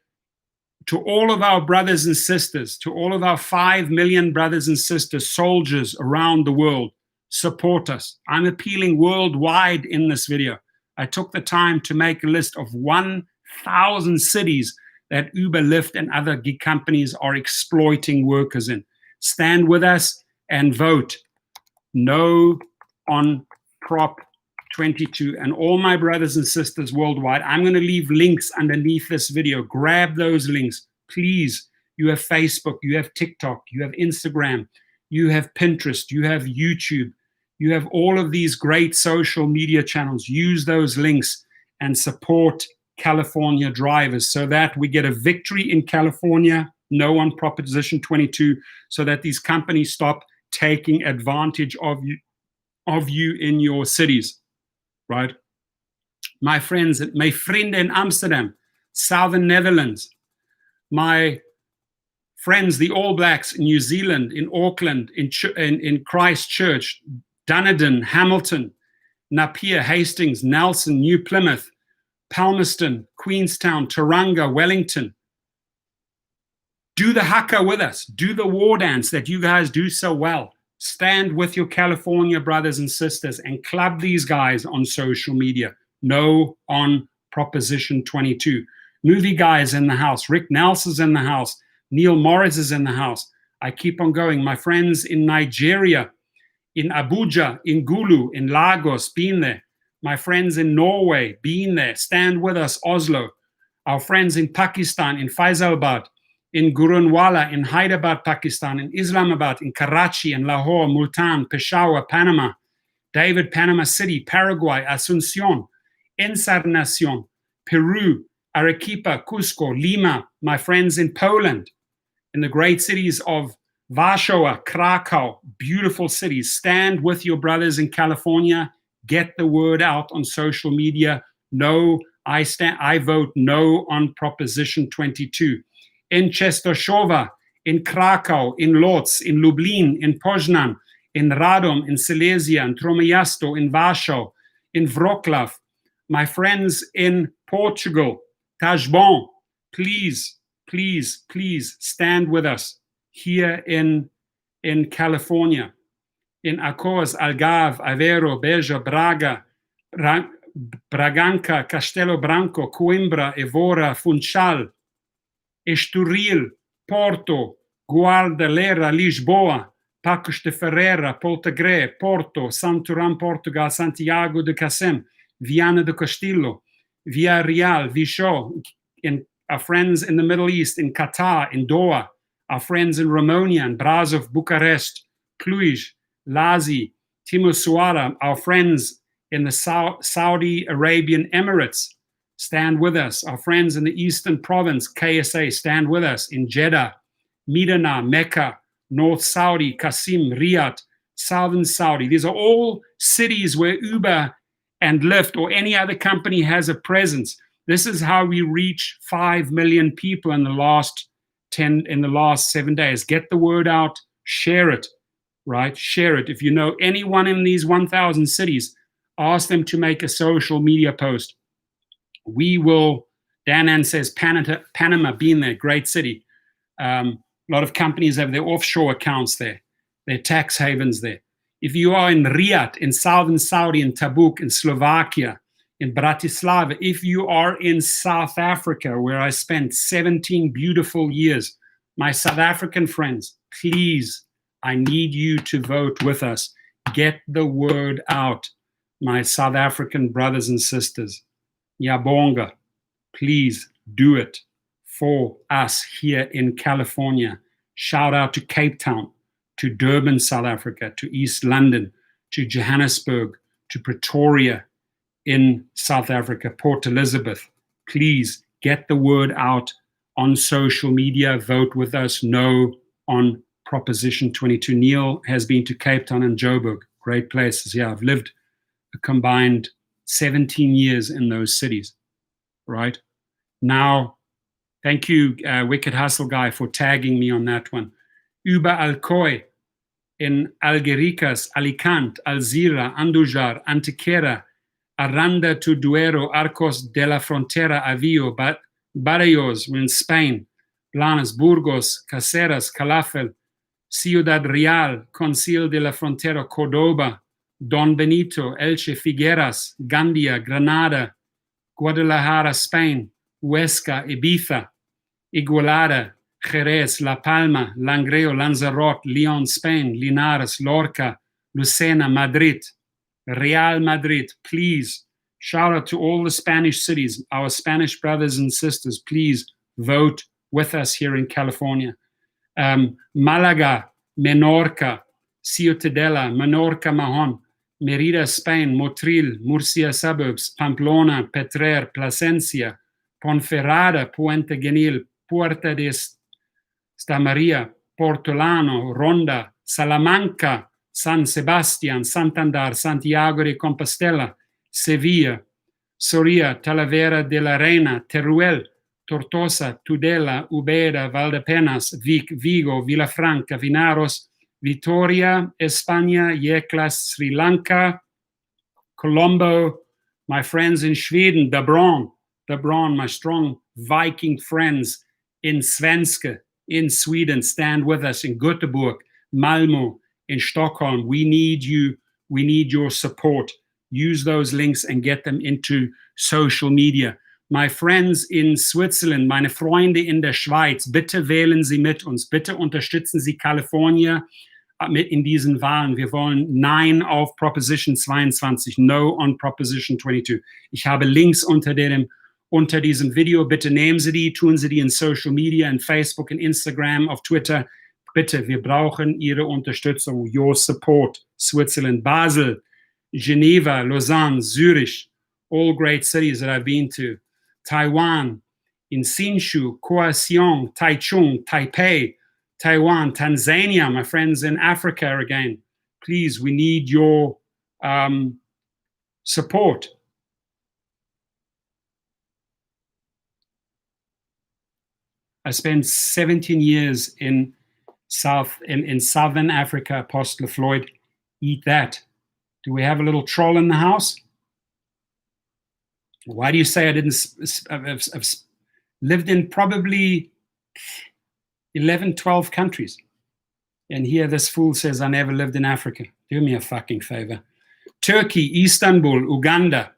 to all of our brothers and sisters, to all of our 5 million brothers and sisters, soldiers around the world, support us. I'm appealing worldwide in this video. I took the time to make a list of 1,000 cities that Uber, Lyft, and other gig companies are exploiting workers in. Stand with us and vote no on Prop 22. And all my brothers and sisters worldwide, I'm going to leave links underneath this video. Grab those links, please. You have Facebook, you have TikTok, you have Instagram, you have Pinterest, you have YouTube, you have all of these great social media channels. Use those links and support California drivers so that we get a victory in California, no on Proposition 22, so that these companies stop taking advantage of you in your cities, right? My friends, my vrienden in Amsterdam, Southern Netherlands, my friends, the All Blacks in New Zealand, in Auckland, in Christchurch, Dunedin, Hamilton, Napier, Hastings, Nelson, New Plymouth, Palmerston, Queenstown, Tauranga, Wellington. Do the haka with us. Do the war dance that you guys do so well. Stand with your California brothers and sisters and club these guys on social media. No on Proposition 22. Movie guys in the house. Rick Nelson's in the house. Neil Morris is in the house. I keep on going. My friends in Nigeria, in Abuja, in Gulu, in Lagos, been there. My friends in Norway, been there. Stand with us, Oslo. Our friends in Pakistan, in Faisalabad, in Gurunwala, in Hyderabad, Pakistan, in Islamabad, in Karachi, in Lahore, Multan, Peshawar, Panama, David, Panama City, Paraguay, Asuncion, Encarnacion, Peru, Arequipa, Cusco, Lima, my friends in Poland, in the great cities of Warsaw, Krakow, beautiful cities. Stand with your brothers in California. Get the word out on social media. No, I vote no on Proposition 22. In Częstochowa, in Krakow, in Lodz, in Lublin, in Poznan, in Radom, in Silesia, in Trójmiasto, in Warsaw, in Wrocław, my friends in Portugal, Tajbon, please, please, please stand with us here in California, in Acors, Algarve, Aveiro, Beja, Braga, Braganca, Castelo Branco, Coimbra, Evora, Funchal, Estoril, Porto, Guarda, Lera, Lisboa, Pacos de Ferreira, Portagre, Porto, Santarém, Portugal, Santiago de Cacém, Viana do Castillo, Villarreal, Vichó, in our friends in the Middle East, in Qatar, in Doha, our friends in Romania, in Brasov, Bucharest, Cluj, Lazi, Timisoara, our friends in the Saudi Arabian Emirates, stand with us. Our friends in the Eastern Province, KSA, stand with us. In Jeddah, Medina, Mecca, North Saudi, Qasim, Riyadh, Southern Saudi. These are all cities where Uber and Lyft or any other company has a presence. This is how we reach 5 million people in the last 7 days. Get the word out, share it, right? Share it. If you know anyone in these 1,000 cities, ask them to make a social media post. We will, Danan says, Panama, been there, great city. A lot of companies have their offshore accounts there, their tax havens there. If you are in Riyadh, in Southern Saudi, in Tabuk, in Slovakia, in Bratislava, if you are in South Africa, where I spent 17 beautiful years, my South African friends, please, I need you to vote with us. Get the word out, my South African brothers and sisters. Yabonga, please do it for us here in California. Shout out to Cape Town, to Durban, South Africa, to East London, to Johannesburg, to Pretoria, in South Africa, Port Elizabeth. Please get the word out on social media. Vote with us. No on Proposition 22. Neil has been to Cape Town and Joburg. Great places. Yeah, I've lived a combined 17 years in those cities, right? Now, thank you, Wicked Hustle Guy, for tagging me on that one. Über Alcoy, in Algericas, Alicante, Alzira, Andujar, Antequera, Aranda to Duero, Arcos de la Frontera, Avio, Barrios in Spain, Blanes, Burgos, Caceres, Calafel, Ciudad Real, Concil de la Frontera, Cordoba, Don Benito, Elche, Figueras, Gandia, Granada, Guadalajara, Spain, Huesca, Ibiza, Igualada, Jerez, La Palma, Langreo, Lanzarote, Leon, Spain, Linares, Lorca, Lucena, Madrid, Real Madrid. Please, shout out to all the Spanish cities, our Spanish brothers and sisters. Please vote with us here in California. Malaga, Menorca, Ciutadella, Menorca, Mahon, Merida, Spain, Motril, Murcia suburbs, Pamplona, Petrer, Plasencia, Ponferrada, Puente Genil, Puerta de Stamaria, Portolano, Ronda, Salamanca, San Sebastian, Santander, Santiago de Compostela, Sevilla, Soria, Talavera de la Reina, Teruel, Tortosa, Tudela, Ubeda, Valdepenas, Vic, Vigo, Villafranca, Vinaros, Vitoria, España, Yeklas, Sri Lanka, Colombo, my friends in Sweden, Dabron, my strong Viking friends in Svenska, in Sweden, stand with us in Göteborg, Malmö, in Stockholm. We need you. We need your support. Use those links and get them into social media. My friends in Switzerland, meine Freunde in der Schweiz, bitte wählen Sie mit uns. Bitte unterstützen Sie Kalifornien mit in diesen Wahlen. Wir wollen Nein auf Proposition 22, No on Proposition 22. Ich habe Links unter diesem Video. Bitte nehmen Sie die, tun Sie die in Social Media, in Facebook, in Instagram, auf Twitter. Bitte, wir brauchen Ihre Unterstützung, your support. Switzerland, Basel, Geneva, Lausanne, Zurich, all great cities that I've been to. Taiwan, in Hsinchu, Kaohsiung, Taichung, Taipei, Taiwan, Tanzania, my friends in Africa again. Please, we need your support. I spent 17 years in Southern Africa, Apostle Floyd. Eat that. Do we have a little troll in the house? Why do you say I didn't? I've lived in probably 11, 12 countries. And here this fool says I never lived in Africa. Do me a fucking favor. Turkey, Istanbul, Uganda,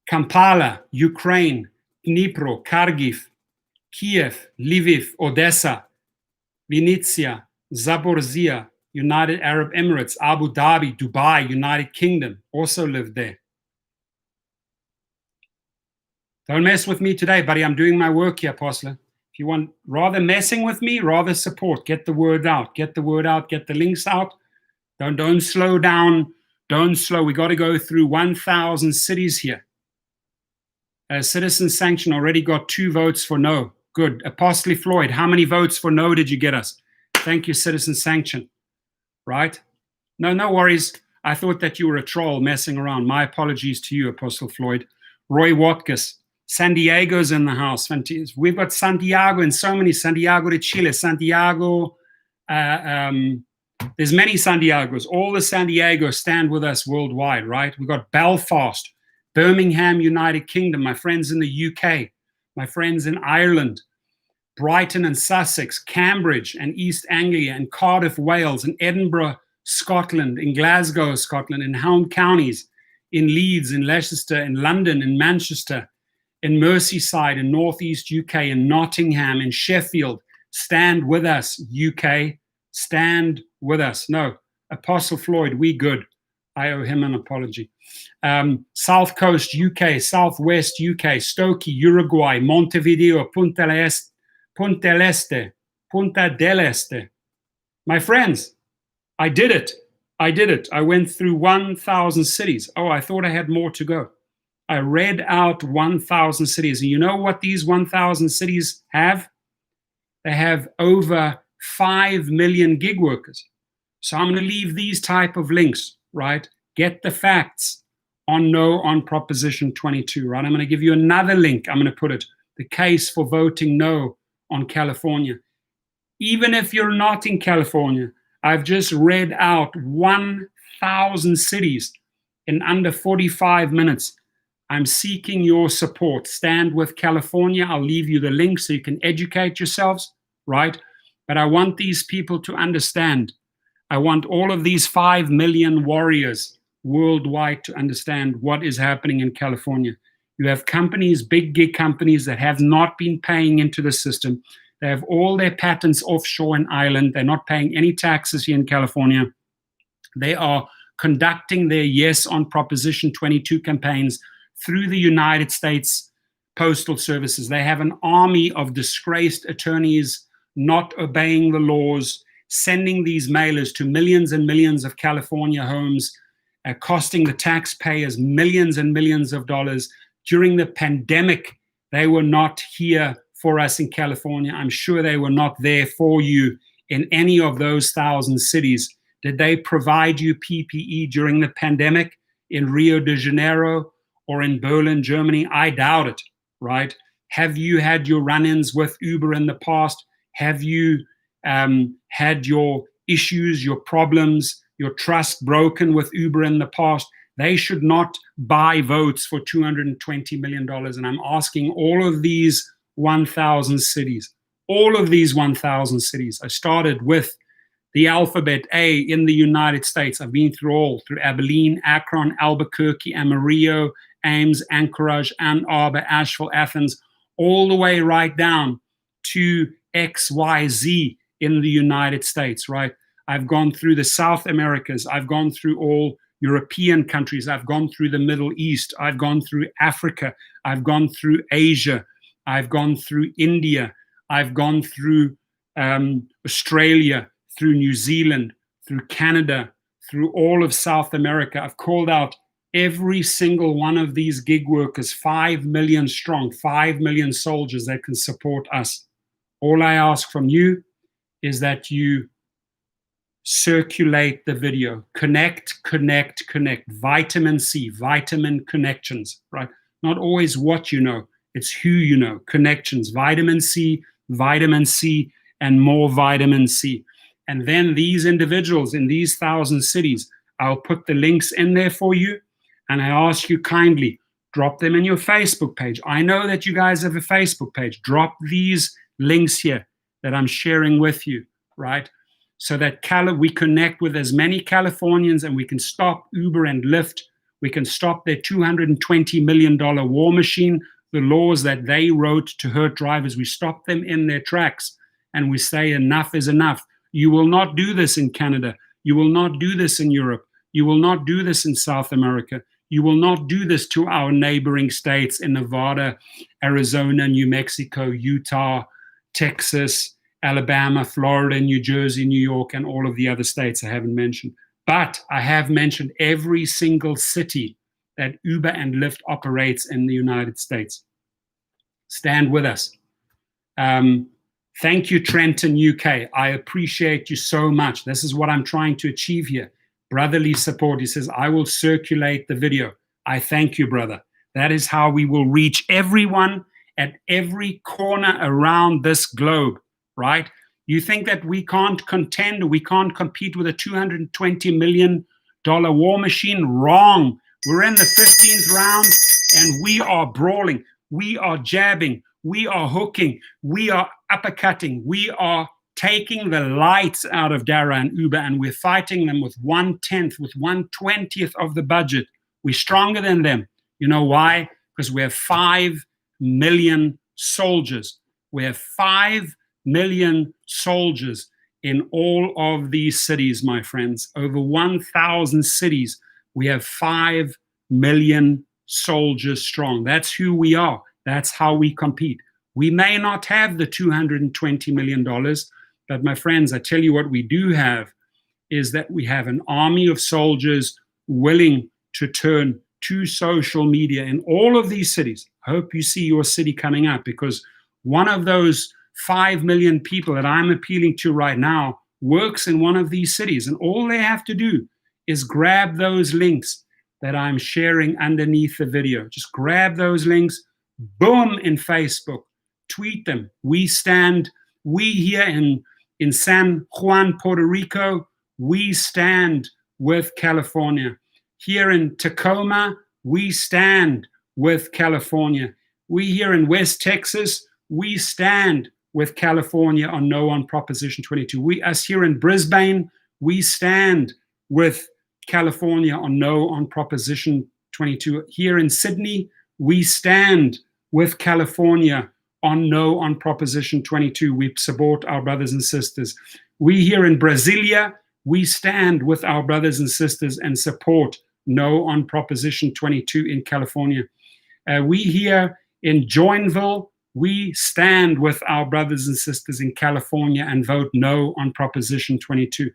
Kampala, Ukraine, Dnipro, Kharkiv, Kiev, Lviv, Odessa, Vinnytsia, Zaporizhia, United Arab Emirates, Abu Dhabi, Dubai, United Kingdom, also lived there. Don't mess with me today, buddy. I'm doing my work here, Apostle. If you want, rather messing with me, rather support. Get the word out. Get the word out. Get the links out. Don't slow down. Don't slow. We got to go through 1,000 cities here. Citizen Sanction already got 2 votes for no. Good. Apostle Floyd, how many votes for no did you get us? Thank you, Citizen Sanction. Right? No worries. I thought that you were a troll messing around. My apologies to you, Apostle Floyd. Roy Watkins. San Diego's in the house. We've got Santiago and so many. Santiago de Chile, Santiago. There's many Santiagos. All the San Diegos stand with us worldwide, right? We've got Belfast, Birmingham, United Kingdom, my friends in the UK, my friends in Ireland, Brighton and Sussex, Cambridge and East Anglia, and Cardiff, Wales, and Edinburgh, Scotland, in Glasgow, Scotland, in home counties, in Leeds, in Leicester, in London, in Manchester, in Merseyside, in Northeast UK, in Nottingham, in Sheffield. Stand with us, UK. Stand with us. No, Apostle Floyd, we good. I owe him an apology. South Coast, UK, Southwest, UK, Stokey, Uruguay, Montevideo, Punta del Este. My friends, I did it. I did it. I went through 1,000 cities. Oh, I thought I had more to go. I read out 1,000 cities. And you know what these 1,000 cities have? They have over 5 million gig workers. So I'm going to leave these type of links, right? Get the facts on no on Proposition 22, right? I'm going to give you another link. I'm going to put it, the case for voting no on California. Even if you're not in California, I've just read out 1,000 cities in under 45 minutes. I'm seeking your support. Stand with California. I'll leave you the link so you can educate yourselves, right? But I want these people to understand. I want all of these 5 million warriors worldwide to understand what is happening in California. You have companies, big gig companies that have not been paying into the system. They have all their patents offshore in Ireland. They're not paying any taxes here in California. They are conducting their yes on Proposition 22 campaigns through the United States Postal Services. They have an army of disgraced attorneys not obeying the laws, sending these mailers to millions and millions of California homes, costing the taxpayers millions and millions of dollars. During the pandemic, they were not here for us in California. I'm sure they were not there for you in any of those 1,000 cities. Did they provide you PPE during the pandemic in Rio de Janeiro or in Berlin, Germany? I doubt it, right? Have you had your run-ins with Uber in the past? Have you had your issues, your problems, your trust broken with Uber in the past? They should not buy votes for $220 million. And I'm asking all of these 1,000 cities, all of these 1,000 cities. I started with the alphabet A in the United States. I've been through Abilene, Akron, Albuquerque, Amarillo, Ames, Anchorage, Ann Arbor, Asheville, Athens, all the way right down to XYZ in the United States, right? I've gone through the South Americas. I've gone through all European countries. I've gone through the Middle East. I've gone through Africa. I've gone through Asia. I've gone through India. I've gone through Australia, through New Zealand, through Canada, through all of South America. I've called out every single one of these gig workers, 5 million strong, 5 million soldiers that can support us. All I ask from you is that you circulate the video. Connect, connect, connect. Vitamin C, vitamin connections, right? Not always what you know, it's who you know. Connections, vitamin C, and more vitamin C. And then these individuals in these 1,000 cities, I'll put the links in there for you. And I ask you kindly, drop them in your Facebook page. I know that you guys have a Facebook page. Drop these links here that I'm sharing with you, right? So that we connect with as many Californians and we can stop Uber and Lyft. We can stop their $220 million war machine, the laws that they wrote to hurt drivers. We stop them in their tracks and we say enough is enough. You will not do this in Canada. You will not do this in Europe. You will not do this in South America. You will not do this to our neighboring states in Nevada, Arizona, New Mexico, Utah, Texas, Alabama, Florida, New Jersey, New York, and all of the other states I haven't mentioned. But I have mentioned every single city that Uber and Lyft operates in the United States. Stand with us. Thank you, Trenton, UK. I appreciate you so much. This is what I'm trying to achieve here. Brotherly support. He says, I will circulate the video. I thank you, brother. That is how we will reach everyone at every corner around this globe, right? You think that we can't contend, we can't compete with a $220 million war machine? Wrong. We're in the 15th round and we are brawling. We are jabbing. We are hooking. We are uppercutting. We are taking the lights out of Dara and Uber and we're fighting them with 1/10, with 1/20th of the budget. We're stronger than them. You know why? Because we have 5 million soldiers. We have 5 million soldiers in all of these cities, my friends. Over 1,000 cities, we have 5 million soldiers strong. That's who we are. That's how we compete. We may not have the $220 million, but my friends, I tell you what we do have is that we have an army of soldiers willing to turn to social media in all of these cities. I hope you see your city coming up, because one of those 5 million people that I'm appealing to right now works in one of these cities, and all they have to do is grab those links that I'm sharing underneath the video. Just grab those links, boom, in Facebook, tweet them. We here in San Juan, Puerto Rico, we stand with California. Here in Tacoma, we stand with California. We here in West Texas, we stand with California on no on Proposition 22. Us here in Brisbane, we stand with California on no on Proposition 22. Here in Sydney, we stand with California on no on Proposition 22. We support our brothers and sisters. We here in Brasilia, we stand with our brothers and sisters and support no on Proposition 22 in California. We here in Joinville, we stand with our brothers and sisters in California and vote no on Proposition 22.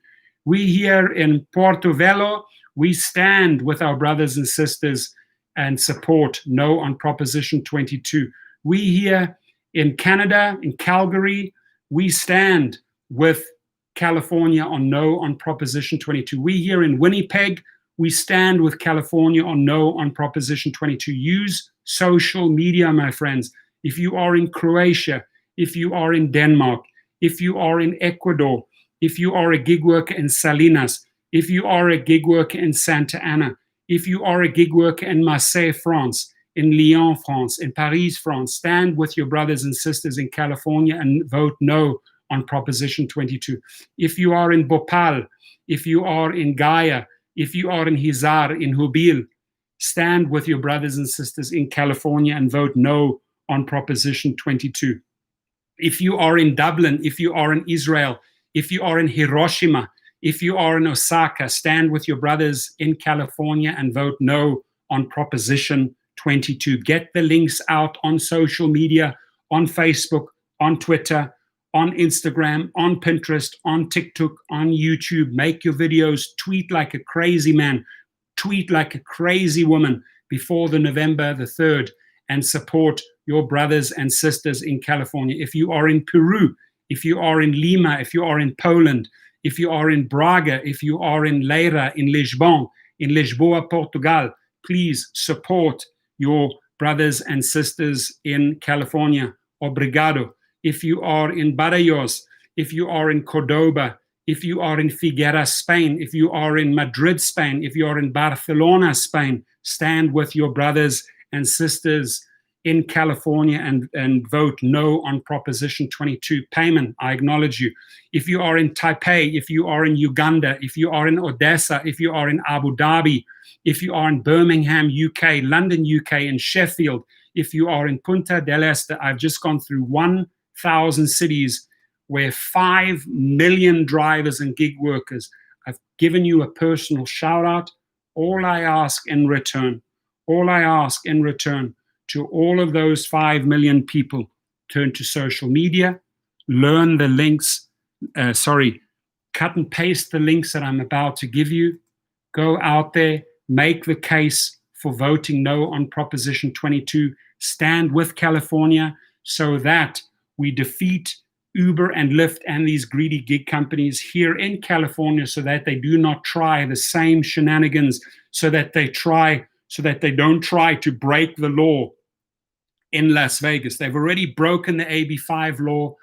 We here in Porto Velho, we stand with our brothers and sisters and support no on Proposition 22. We here in Canada, in Calgary, we stand with California on no on Proposition 22. We here in Winnipeg, we stand with California on no on Proposition 22. Use social media, my friends. If you are in Croatia, if you are in Denmark, if you are in Ecuador, if you are a gig worker in Salinas, if you are a gig worker in Santa Ana, if you are a gig worker in Marseille, France, in Lyon, France, in Paris, France, stand with your brothers and sisters in California and vote no on Proposition 22. If you are in Bhopal, if you are in Gaia, if you are in Hisar, in Hubil, stand with your brothers and sisters in California and vote no on Proposition 22. If you are in Dublin, if you are in Israel, if you are in Hiroshima, if you are in Osaka, stand with your brothers in California and vote no on Proposition 22. Get the links out on social media, on Facebook, on Twitter, on Instagram, on Pinterest, on TikTok, on YouTube. Make your videos, tweet like a crazy man, tweet like a crazy woman before the November the 3rd, and support your brothers and sisters in California. If you are in Peru, if you are in Lima, if you are in Poland, if you are in Braga, if you are in Leira, in Lisbon, in Lisboa, Portugal, please support your brothers and sisters in California. Obrigado. If you are in Badajoz, if you are in Cordoba, if you are in Figueras, Spain, if you are in Madrid, Spain, if you are in Barcelona, Spain, stand with your brothers and sisters in California and vote no on Proposition 22. Payment, I acknowledge you. If you are in Taipei, if you are in Uganda, if you are in Odessa, if you are in Abu Dhabi, if you are in Birmingham, UK, London, UK, and Sheffield, if you are in Punta del Este, I've just gone through 1,000 cities where 5 million drivers and gig workers. I've given you a personal shout out. All I ask in return to all of those 5 million people, turn to social media, learn the links, cut and paste the links that I'm about to give you, go out there, make the case for voting no on Proposition 22, stand with California so that we defeat Uber and Lyft and these greedy gig companies here in California, so that they do not try the same shenanigans, so that they don't try to break the law in Las Vegas. They've already broken the AB5 law.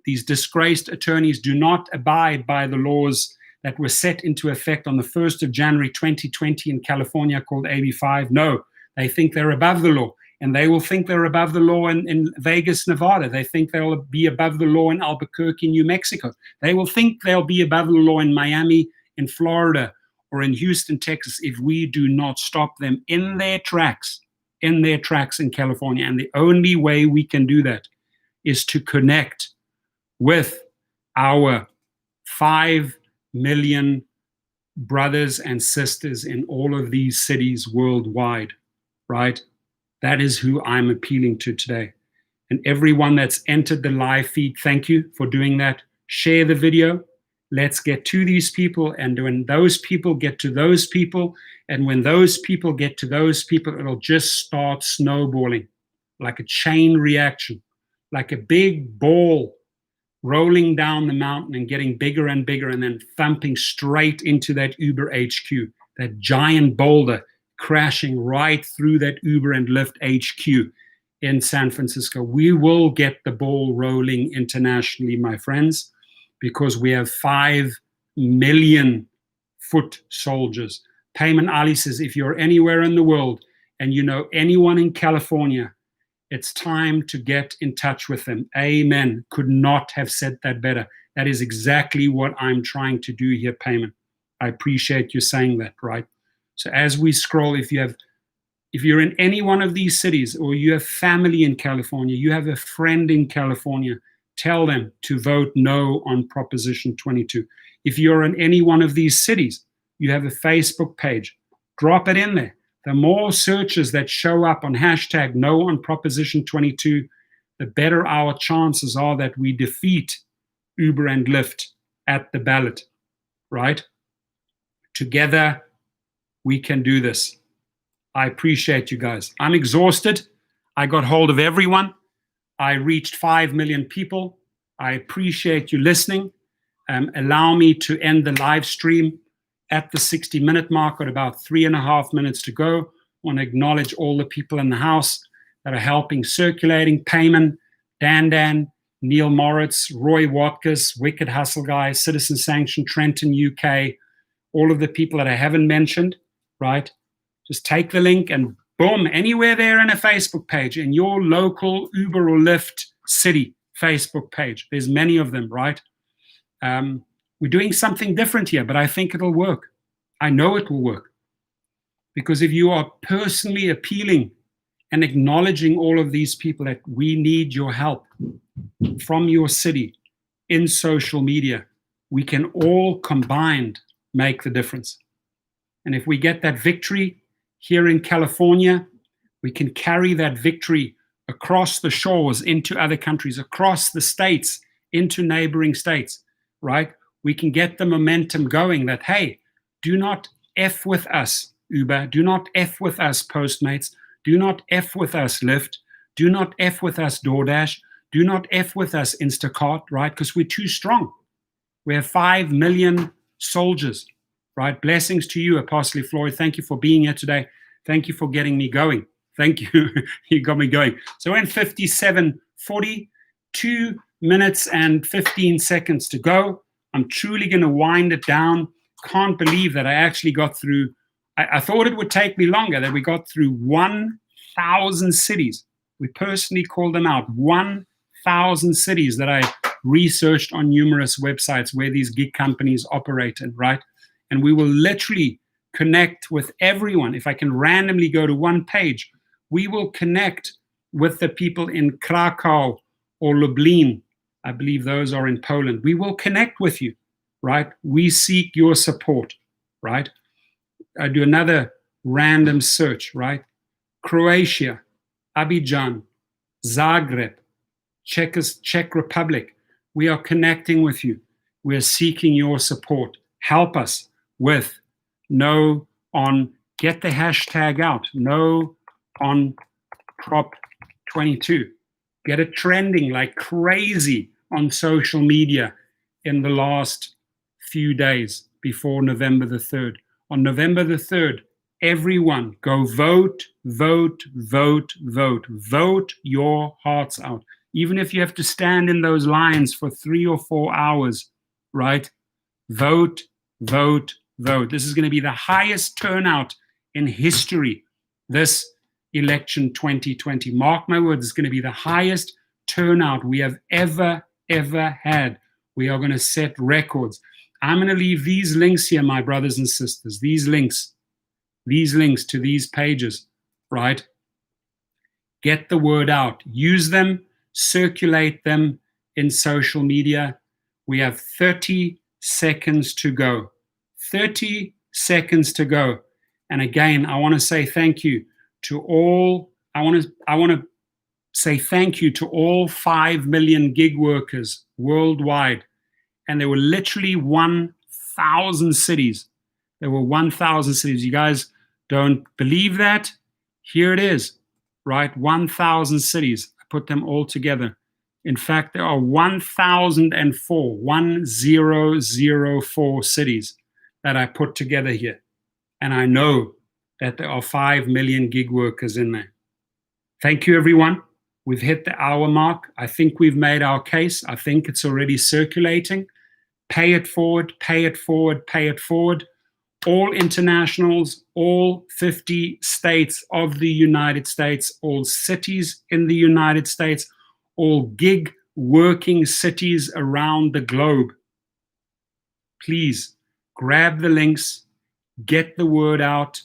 These disgraced attorneys do not abide by the laws that were set into effect on the 1st of January 2020 in California called AB5. No, they think they're above the law. And they will think they're above the law in Vegas, Nevada. They think they'll be above the law in Albuquerque, New Mexico. They will think they'll be above the law in Miami, in Florida, or in Houston, Texas, if we do not stop them in their tracks in California. And the only way we can do that is to connect with our 5 million brothers and sisters in all of these cities worldwide, right? That is who I'm appealing to today. And everyone that's entered the live feed, thank you for doing that. Share the video, Let's get to these people, and when those people get to those people, and when those people get to those people, it'll just start snowballing like a chain reaction, like a big ball rolling down the mountain and getting bigger and bigger, and then thumping straight into that Uber HQ, that giant boulder crashing right through that Uber and Lyft HQ in San Francisco. We will get the ball rolling internationally, my friends, because we have 5 million foot soldiers. Payman Ali says, if you're anywhere in the world and you know anyone in California, it's time to get in touch with them. Amen. Could not have said that better. That is exactly what I'm trying to do here, Payman. I appreciate you saying that, right? So as we scroll, if you're in any one of these cities, or you have family in California, you have a friend in California, tell them to vote no on Proposition 22. If you're in any one of these cities, you have a Facebook page, drop it in there. The more searches that show up on hashtag no on Proposition 22, the better our chances are that we defeat Uber and Lyft at the ballot, right? Together, we can do this. I appreciate you guys. I'm exhausted. I got hold of everyone. I reached 5 million people. I appreciate you listening. Allow me to end the live stream at the 60-minute mark, at about 3.5 minutes to go. I want to acknowledge all the people in the house that are helping circulating: Payman, Dan, Neil Moritz, Roy Watkins, Wicked Hustle Guy, Citizen Sanction, Trenton, UK, all of the people that I haven't mentioned, right? Just take the link and boom, anywhere there in a Facebook page, in your local Uber or Lyft city Facebook page. There's many of them, right? We're doing something different here, but I think it'll work. I know it will work. Because if you are personally appealing and acknowledging all of these people that we need your help from your city in social media, we can all combined make the difference. And if we get that victory here in California, we can carry that victory across the shores into other countries, across the states into neighboring states, right? We can get the momentum going that, hey, do not F with us, Uber. Do not F with us, Postmates. Do not F with us, Lyft. Do not F with us, DoorDash. Do not F with us, Instacart, right? Because we're too strong. We have 5 million soldiers, right? Blessings to you, Apostle Floyd. Thank you for being here today. Thank you for getting me going. Thank you. You got me going. So we're in 57:40, 2 minutes and 15 seconds to go. I'm truly going to wind it down. Can't believe that I actually got through. I thought it would take me longer, that we got through 1,000 cities. We personally called them out. 1,000 cities that I researched on numerous websites where these gig companies operate in, right? And we will literally connect with everyone. If I can randomly go to one page, we will connect with the people in Krakow or Lublin. I believe those are in Poland. We will connect with you, right? We seek your support, right? I do another random search, right? Croatia, Abidjan, Zagreb, Czech Republic. We are connecting with you. We are seeking your support. Help us with no on, get the hashtag out, no on Prop 22. Get it trending like crazy on social media in the last few days before November the 3rd. On November the 3rd, everyone go vote, vote, vote, vote. Vote your hearts out. Even if you have to stand in those lines for 3 or 4 hours, right? Vote, vote, vote. This is going to be the highest turnout in history, this election 2020. Mark my words, it's going to be the highest turnout we have ever had. We are going to set records. I'm going to leave these links here, my brothers and sisters, these links to these pages, right? Get the word out. Use them, circulate them in social media. We have 30 seconds to go. 30 seconds to go. And again, I want to say thank you to all. I want to say thank you to all 5 million gig workers worldwide and there were literally 1,000 cities. There were 1,000 cities. You guys don't believe that? Here it is, right? 1,000 cities. I put them all together. In fact, there are 1,004 cities that I put together here. And I know that there are 5 million gig workers in there. Thank you, everyone. We've hit the hour mark. I think we've made our case. I think it's already circulating. Pay it forward, pay it forward, pay it forward. All internationals, all 50 states of the United States, all cities in the United States, all gig working cities around the globe. Please grab the links, get the word out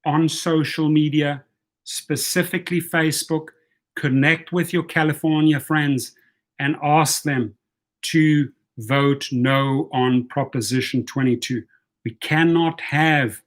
on social media, specifically Facebook. Connect with your California friends and ask them to vote no on Proposition 22. We cannot have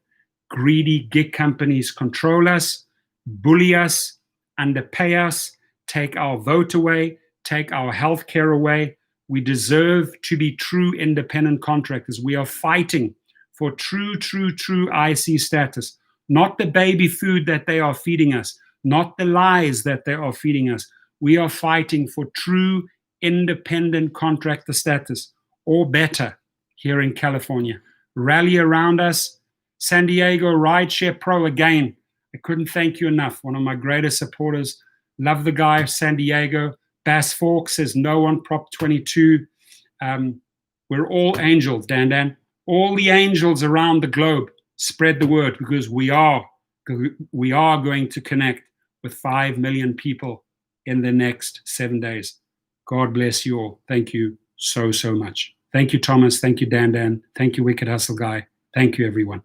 greedy gig companies control us, bully us, underpay us, take our vote away, take our health care away. We deserve to be true independent contractors. We are fighting for true IC status, not the baby food that they are feeding us, not the lies that they are feeding us. We are fighting for true independent contractor status, or better, here in California. Rally around us. San Diego Rideshare Pro again. I couldn't thank you enough. One of my greatest supporters. Love the guy, San Diego. Bass Fork says no on Prop 22. We're all angels, Dan. All the angels around the globe, spread the word, because we are going to connect with 5 million people in the next 7 days. God bless you all. Thank you so much. Thank you, Thomas. Thank you, Dan. Thank you, Wicked Hustle Guy. Thank you, everyone.